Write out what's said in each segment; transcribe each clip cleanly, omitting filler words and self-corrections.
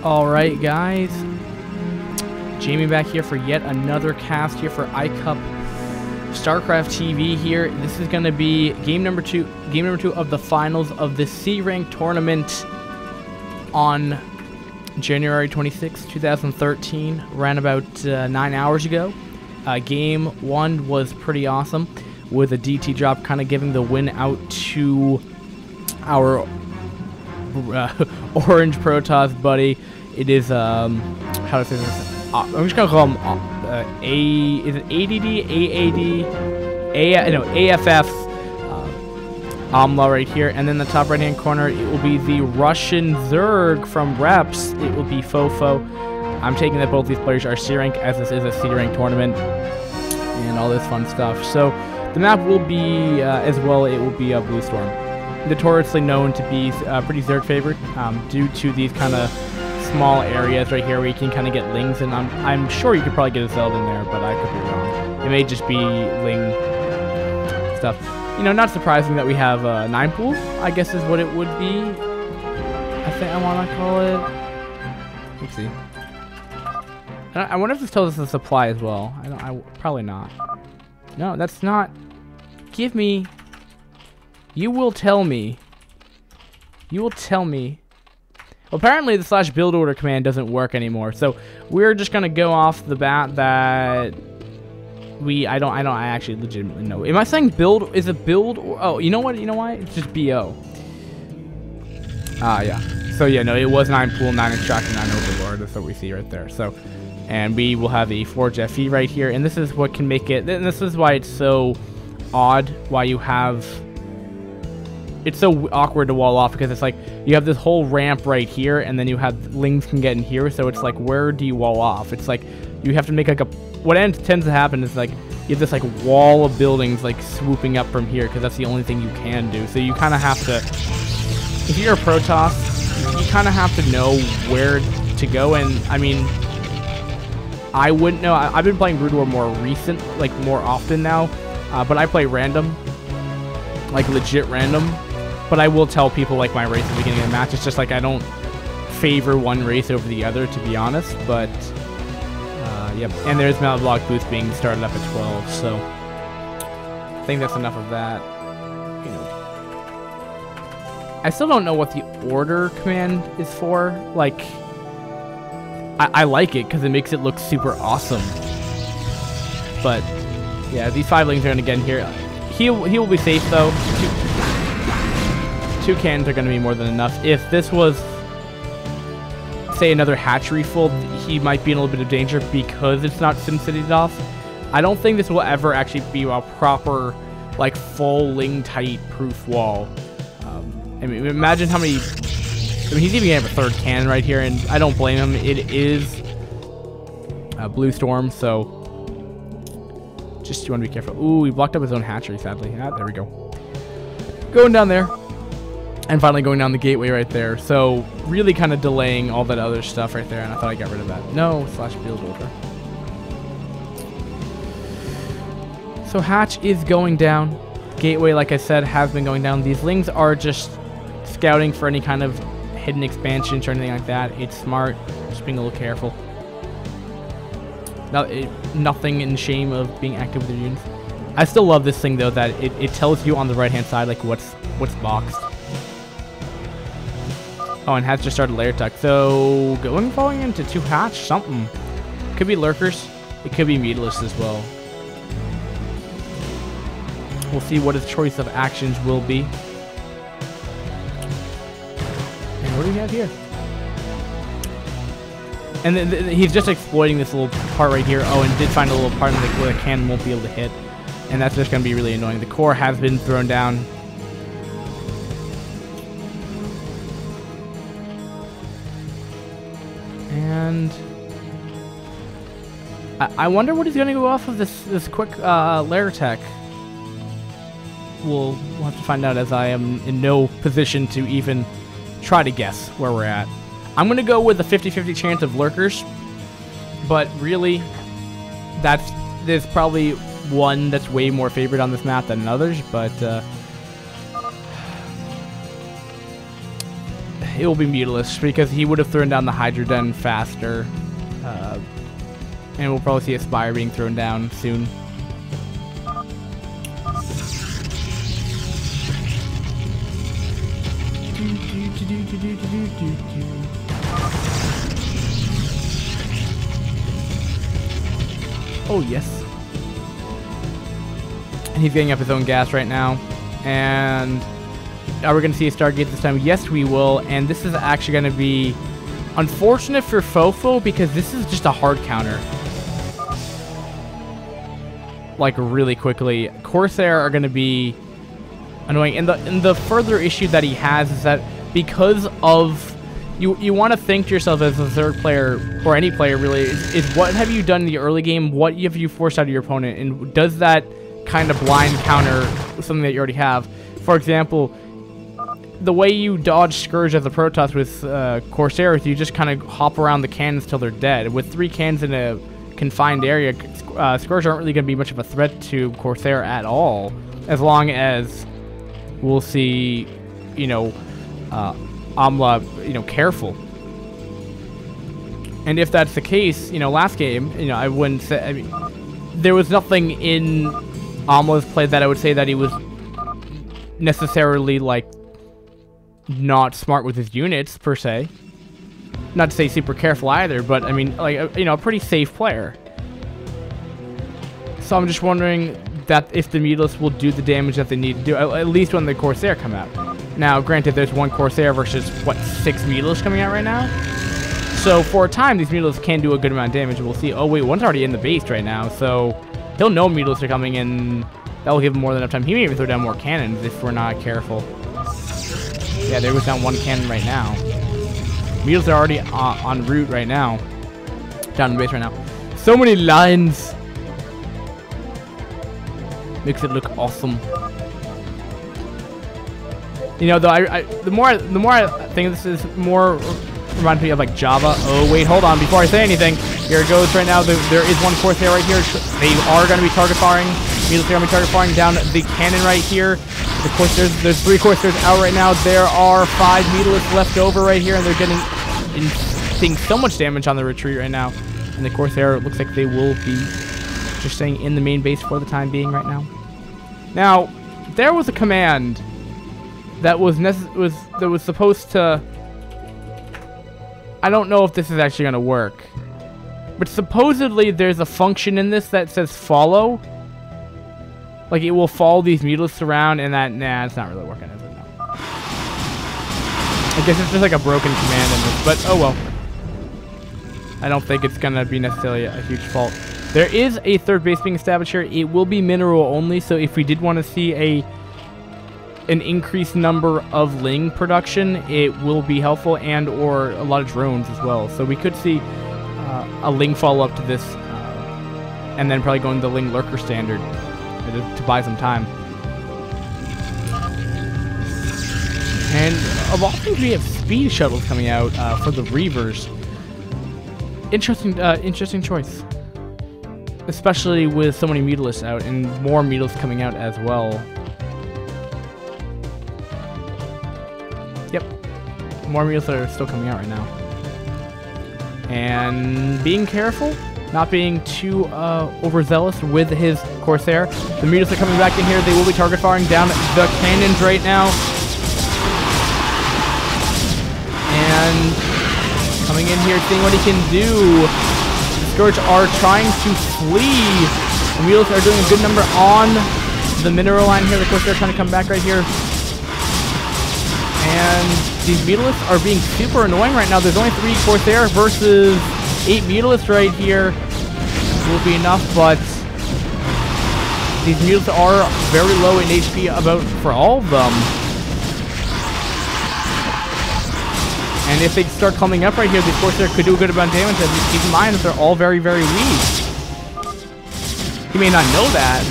Alright guys, Jamie back here for yet another cast here for iCCup StarCraft TV here. This is going to be game number two of the finals of the C-Rank tournament on January 26, 2013, ran about 9 hours ago. Game 1 was pretty awesome, with a DT drop kind of giving the win out to our Orange Protoss buddy. It is, how to say this? I'm just gonna call him is it ADD, AAD, no, AFF AMALAcz right here, and then the top right hand corner it will be the Russian Zerg from Reps. It will be Fofo. I'm taking that both these players are C-Rank, as this is a C-Rank tournament and all this fun stuff. So the map will be as well. It will be Blue Storm, notoriously known to be pretty Zerg favored due to these kind of small areas right here where you can kind of get Lings, and I'm sure you could probably get a Zeld in there, but I could be wrong. It may just be Ling stuff. You know, not surprising that we have 9 pool, I guess is what it would be. I think I want to call it. Let's see. I wonder if this tells us the supply as well. Probably not. No, that's not. Give me. You will tell me. You will tell me. Well, apparently the /build order command doesn't work anymore, so we're just gonna go off the bat that I actually legitimately know. Am I saying build? Is it build? Or, oh, you know what? You know why? It's just BO. Yeah. So yeah, no, it was 9 pool, 9 extraction, 9 overlord. That's what we see right there. So, and we will have a Forge FE right here, and this is what can make it. And this is why it's so odd. Why you have. It's so awkward to wall off, because it's like you have this whole ramp right here, and then you have Lings can get in here, so it's like, where do you wall off? It's like you have to make like a. What tends to happen is like you have this like wall of buildings like swooping up from here, because that's the only thing you can do. So you kind of have to. If you're a Protoss, you kind of have to know where to go, and I mean, I wouldn't know. I've been playing Brood War more often now, but I play random, like legit random. But I will tell people like my race at the beginning of the match. It's just like I don't favor one race over the other, to be honest. But yep. And there's Mount Block boost being started up at 12, so I think that's enough of that. You know, I still don't know what the order command is for. Like, I like it because it makes it look super awesome. But yeah, these 5 Lings are gonna get in here. He will be safe though. 2 cannons are going to be more than enough. If this was, say, another hatchery full, he might be in a little bit of danger because it's not SimCity'd off. I don't think this will ever actually be a proper, like, full Ling-tight proof wall. I mean, imagine how many. I mean, he's even going to have a 3rd cannon right here, and I don't blame him. It is Blue Storm, so just you want to be careful. Ooh, he blocked up his own hatchery, sadly. Ah, there we go. Going down there. And finally going down the gateway right there. So really kind of delaying all that other stuff right there. And I thought I got rid of that. No, /build order. So hatch is going down. Gateway, like I said, has been going down. These Lings are just scouting for any kind of hidden expansions or anything like that. It's smart. Just being a little careful. Nothing in shame of being active with your units. I still love this thing though, that it tells you on the right hand side like what's boxed. Oh, and has just started layer tech. So falling into 2 hatch, something. Could be lurkers. It could be meatless as well. We'll see what his choice of actions will be. And what do we have here? And he's just exploiting this little part right here. Oh, and did find a little part where the cannon won't be able to hit. And that's just going to be really annoying. The core has been thrown down. And I wonder what he's going to go off of this quick lair tech. We'll have to find out, as I am in no position to even try to guess where we're at. I'm going to go with a 50-50 chance of lurkers, but really, there's probably one that's way more favored on this map than others, but it will be Mutalisk because he would have thrown down the Hydra Den faster. And we'll probably see a Spire being thrown down soon. Oh, yes. And he's getting up his own gas right now. And are we going to see a Stargate this time? Yes, we will. And this is actually going to be unfortunate for Fofo because this is just a hard counter. Like, really quickly. Corsair are going to be annoying. And the further issue that he has is that because of... You want to think to yourself as a third player, or any player really, is what have you done in the early game? What have you forced out of your opponent? And does that kind of blind counter something that you already have? For example, the way you dodge Scourge as a Protoss with Corsair is you just kind of hop around the cannons till they're dead. With 3 cannons in a confined area, Scourge aren't really going to be much of a threat to Corsair at all, as long as we'll see, you know, AMALAcz, you know, careful. And if that's the case, you know, last game, you know, I wouldn't say, I mean, there was nothing in AMALAC's play that I would say that he was necessarily, like, not smart with his units, per se. Not to say super careful either, but, I mean, like, you know, a pretty safe player. So I'm just wondering that if the Mutalisk will do the damage that they need to do, at least when the Corsair come out. Now, granted, there's 1 Corsair versus, what, 6 Mutalisks coming out right now? So, for a time, these Mutalisks can do a good amount of damage. We'll see. Oh, wait, one's already in the base right now, so he'll know Mutalisks are coming, and that will give him more than enough time. He may even throw down more cannons if we're not careful. Yeah, there goes down 1 cannon right now. Mutalisks are already en route right now. Down in the base right now. So many lines! Makes it look awesome. You know, though, the more I think this is more reminds me of like Java. Oh wait, hold on, before I say anything, here it goes right now. There is 1 Corsair right here. They are going to be target firing. Mutalisks are going to be target firing down the cannon right here. Of course, there's 3 Corsairs out right now. There are 5 Mutalisks left over right here, and they're seeing so much damage on the retreat right now. And the Corsair looks like they will be just staying in the main base for the time being right now. Now, there was a command that was supposed to... I don't know if this is actually going to work. But supposedly there's a function in this that says follow. Like it will follow these Mutalisks around and that... Nah, it's not really working, is it? No. I guess it's just like a broken command in this, but oh well. I don't think it's going to be necessarily a huge fault. There is a 3rd base being established here. It will be mineral only, so if we did want to see an increased number of Ling production, it will be helpful, and or a lot of drones as well. So we could see a Ling follow-up to this, and then probably going the Ling Lurker standard to buy some time. And of all things, we have speed shuttles coming out for the Reavers. Interesting choice. Especially with so many Mutalisks out, and more Mutalisks coming out as well. Yep. More Mutalisks are still coming out right now. And being careful, not being too overzealous with his Corsair. The Mutalisks are coming back in here. They will be target firing down the cannons right now. And coming in here, seeing what he can do. Scourge are trying to flee. The Mutalisks are doing a good number on the mineral line here. The Corsair are trying to come back right here. And these Mutalisks are being super annoying right now. There's only 3 Corsair versus 8 Mutalisks right here. Will be enough, but these Mutalisks are very low in HP for all of them. And if they start coming up right here, the Corsair could do a good amount of damage. And keep in mind that they're all very, very weak. You may not know that,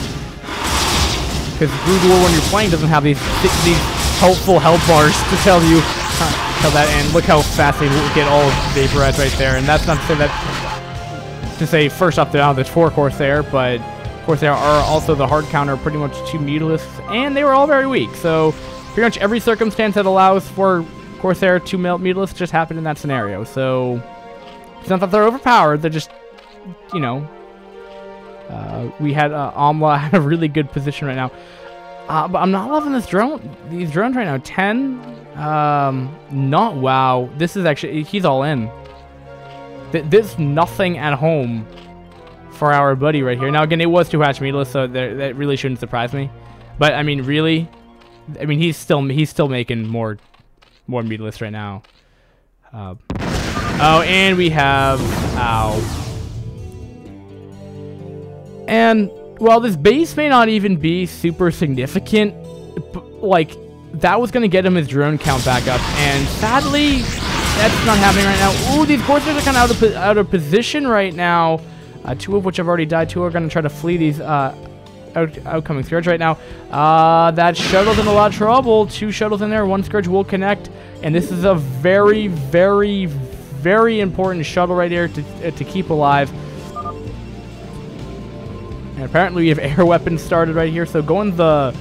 because Brood War, when you're playing, doesn't have these helpful health bars to tell you that. And look how fast they get all vaporized right there. And that's not to say that first up down there's 4 Corsair, but Corsair are also the hard counter pretty much 2 Mutalisks, and they were all very weak. So pretty much every circumstance that allows for Corsair, 2 Mutalisks just happened in that scenario. So it's not that they're overpowered. They're just, you know, we had Amla had a really good position right now. But I'm not loving these drones right now. 10. Not wow. This is actually, he's all in. There's nothing at home for our buddy right here. Now again, it was 2 hatch Mutalisks, so that really shouldn't surprise me. But I mean, really, I mean, he's still making more Mutalisks right now. Oh, and we have And while this base may not even be super significant, like, that was going to get him his drone count back up, and sadly, that's not happening right now. Ooh, these Corsairs are kind of out of position right now. 2 of which have already died. 2 are going to try to flee these outcoming Scourge right now. That shuttle's in a lot of trouble. 2 shuttles in there. 1 Scourge will connect, and this is a very, very, very important shuttle right here to keep alive. And apparently we have air weapons started right here, so going the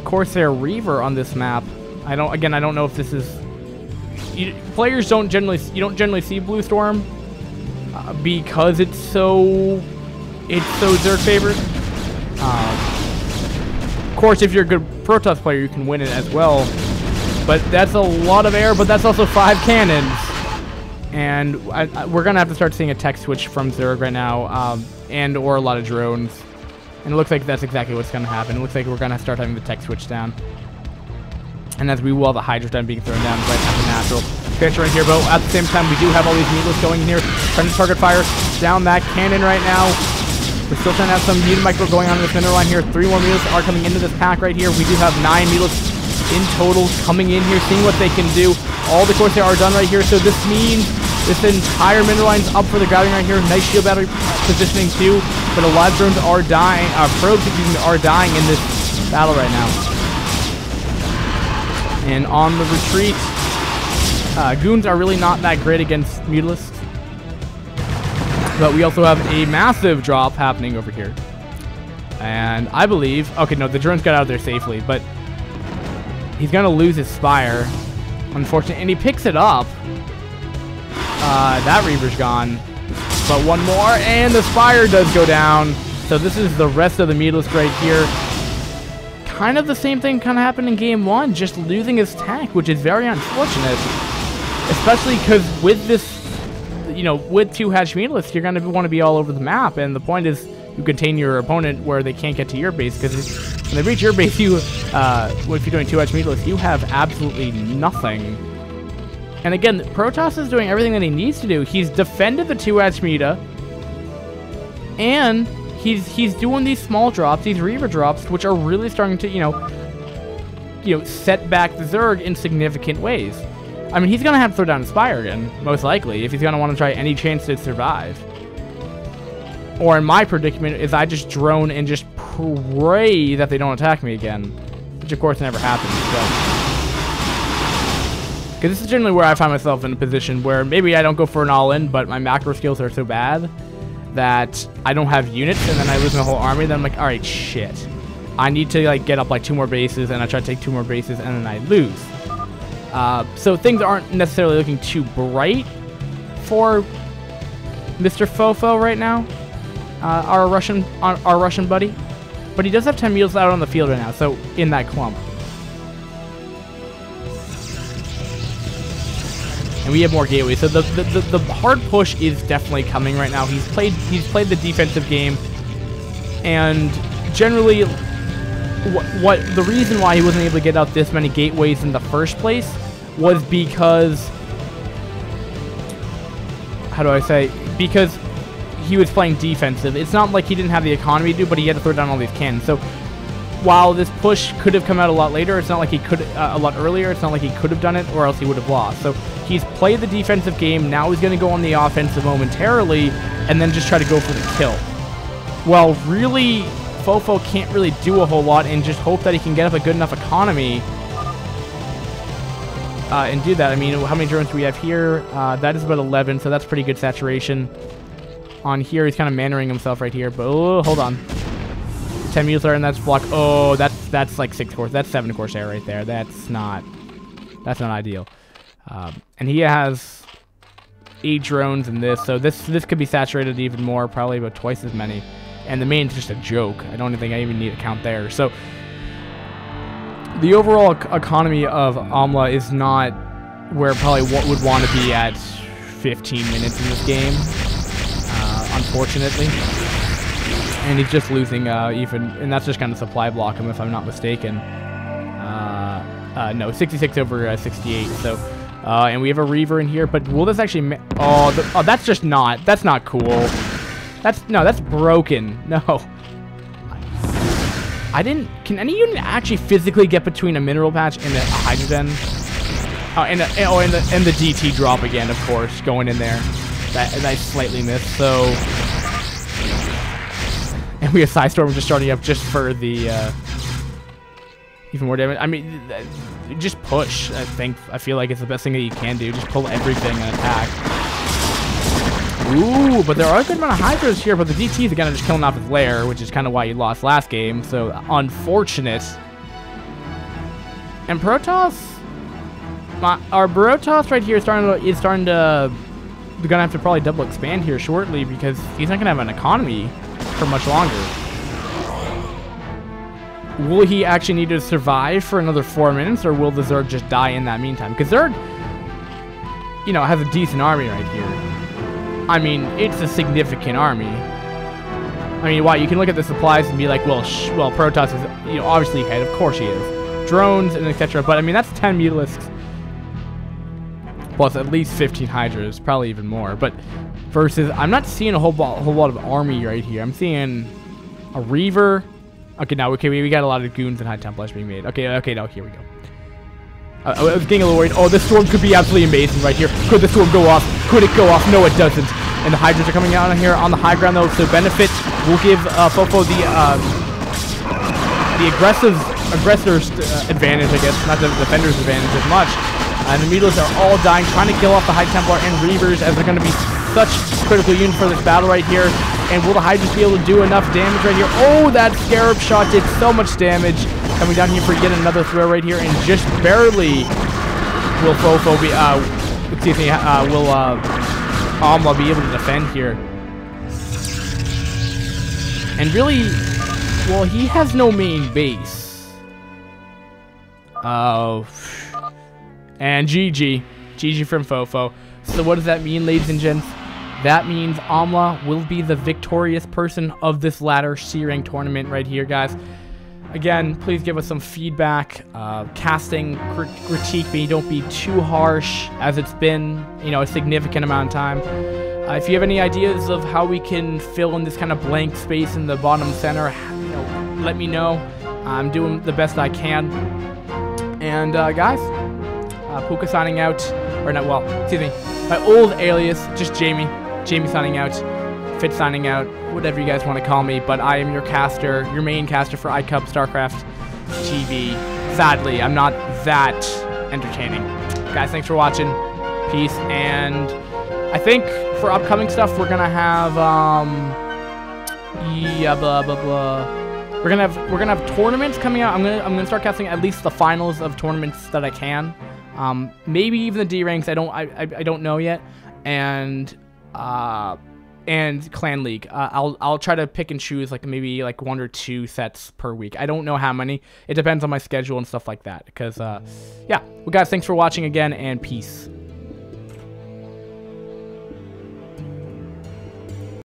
Corsair Reaver on this map. I don't know if this is. Players don't generally see Blue Storm because it's so Zerg favored. Of course, if you're a good Protoss player, you can win it as well. But that's a lot of air, but that's also 5 cannons. And we're gonna have to start seeing a tech switch from Zerg right now, and or a lot of drones. And it looks like that's exactly what's going to happen. It looks like we're going to start having the tech switch down. And as we will, the Hydra time being thrown down right after natural. Expansion right here, but at the same time, we do have all these Mutalisks going in here. Trying to target fire down that cannon right now. We're still trying to have some Mutant Micro going on in this middle line here. 3 more Mutalisks are coming into this pack right here. We do have 9 Mutalisks in total coming in here, seeing what they can do. All the Corsair are done right here, so this means this entire mineral line's up for the grabbing right here. Nice shield battery positioning too, but a lot of drones are dying, probes are dying in this battle right now. And on the retreat, goons are really not that great against Mutalisks. But we also have a massive drop happening over here. And I believe, okay, no, the drones got out of there safely, but he's gonna lose his Spire, unfortunately, and he picks it up. That Reaver's gone. But 1 more, and the Spire does go down. So this is the rest of the Mutalisk right here. Kind of the same thing kind of happened in game 1, just losing his tank, which is very unfortunate. Especially because with this, you know, with 2 hatch Mutalisks, you're going to want to be all over the map. And the point is you contain your opponent where they can't get to your base. Because when they reach your base, you, if you're doing 2 hatch Mutalisks, you have absolutely nothing. And again, Protoss is doing everything that he needs to do. He's defended the 2 hatch Meta, and he's doing these small drops, these Reaver drops, which are really starting to, you know, set back the Zerg in significant ways. I mean, he's gonna have to throw down his Spire again, most likely, if he's gonna want to try any chance to survive. Or in my predicament, is I just drone and just pray that they don't attack me again, which of course never happens. So. Because this is generally where I find myself in a position where maybe I don't go for an all-in, but my macro skills are so bad that I don't have units, and then I lose my whole army. Then I'm like, all right, shit. I need to like get up like 2 more bases, and I try to take 2 more bases, and then I lose. So things aren't necessarily looking too bright for Mr. Fofo right now, our Russian buddy. But he does have 10 Mutalisks out on the field right now, so in that clump. And we have more gateways, so the hard push is definitely coming right now. He's played the defensive game, and generally, what the reason why he wasn't able to get out this many gateways in the first place was because, how do I say? Because he was playing defensive. It's not like he didn't have the economy to do, but he had to throw down all these cannons. So while this push could have come out a lot later, it's not like he could a lot earlier. It's not like he could have done it, or else he would have lost. So he's played the defensive game. Now he's going to go on the offensive momentarily, and then just try to go for the kill. Well, really, Fofo can't really do a whole lot, and just hope that he can get up a good enough economy and do that. I mean, how many drones do we have here? That is about 11, so that's pretty good saturation. On here, he's kind of mannering himself right here, but oh, hold on. 10 Mutalisks, and that's block. Oh, that's like 6 Corsair. That's 7 Corsair right there. That's not ideal. And he has 8 drones in this, so this could be saturated even more, probably about twice as many. And the main's just a joke. I don't think I even need a count there. So the overall economy of AMALAcz is not where it probably would want to be at 15 minutes in this game, unfortunately. And he's just losing and that's just kind of supply block him if I'm not mistaken. No, 66 over 68. So, and we have a Reaver in here, but will this actually? That's not cool. That's broken. No. Can any unit actually physically get between a mineral patch and a hydrogen? Oh, and the DT drop again, of course, going in there. That I slightly missed. So, and we have Psystorm just starting up just for the even more damage. I mean, just push. I feel like it's the best thing that you can do. Just pull everything and attack. Ooh, but there are a good amount of Hydras here, but the DTs again are just killing off his lair, which is kind of why he lost last game. So unfortunate. And Protoss, our Protoss right here is starting to. We're gonna have to probably double expand here shortly because he's not gonna have an economy for much longer. Will he actually need to survive for another 4 minutes, or will the Zerg just die in that meantime? Because Zerg, has a decent army right here. I mean, it's a significant army. I mean, why? You can look at the supplies and be like, well, Protoss is, obviously ahead. Of course he is. Drones and etc. But I mean, that's 10 Mutalisks plus at least 15 Hydras, probably even more. But versus, I'm not seeing a whole lot of army right here. I'm seeing a Reaver. Okay, now we got a lot of goons and High Templars being made. Okay, no, here we go. I was getting a little worried. Oh, this storm could be absolutely amazing right here. Could the storm go off? Could it go off? No, it doesn't. And the Hydras are coming out here on the high ground, though, so benefit will give Fofo the aggressor's advantage, I guess, not the defender's advantage as much. And the Mutalisks are all dying, trying to kill off the High Templar and Reavers, as they're going to be such critical units for this battle right here. And will the Hydras be able to do enough damage right here? Oh, that Scarab shot did so much damage. Coming down here for yet another throw right here, and just barely will Fofo be, will AMALAcz be able to defend here. And really, well, he has no main base. Oh. And GG. GG from Fofo. So what does that mean, ladies and gents? That means AMALAcz will be the victorious person of this ladder C-rank tournament right here, guys. Again, please give us some feedback, casting, critique me. Don't be too harsh, as it's been, a significant amount of time. If you have any ideas of how we can fill in this kind of blank space in the bottom center, let me know. I'm doing the best I can. And guys, Puka signing out, or not? Well, excuse me, my old alias, just Jamie. Jamie signing out. Fit signing out, whatever you guys want to call me, but I am your caster, your main caster for iCCup StarCraft TV. Sadly, I'm not that entertaining. Guys, thanks for watching. Peace, and I think for upcoming stuff, we're gonna have We're gonna have tournaments coming out. I'm gonna start casting at least the finals of tournaments that I can. Maybe even the D ranks. I don't know yet, and Clan League. I'll try to pick and choose maybe 1 or 2 sets per week. I don't know how many. It depends on my schedule and stuff like that. Because yeah, well guys, thanks for watching again, and peace.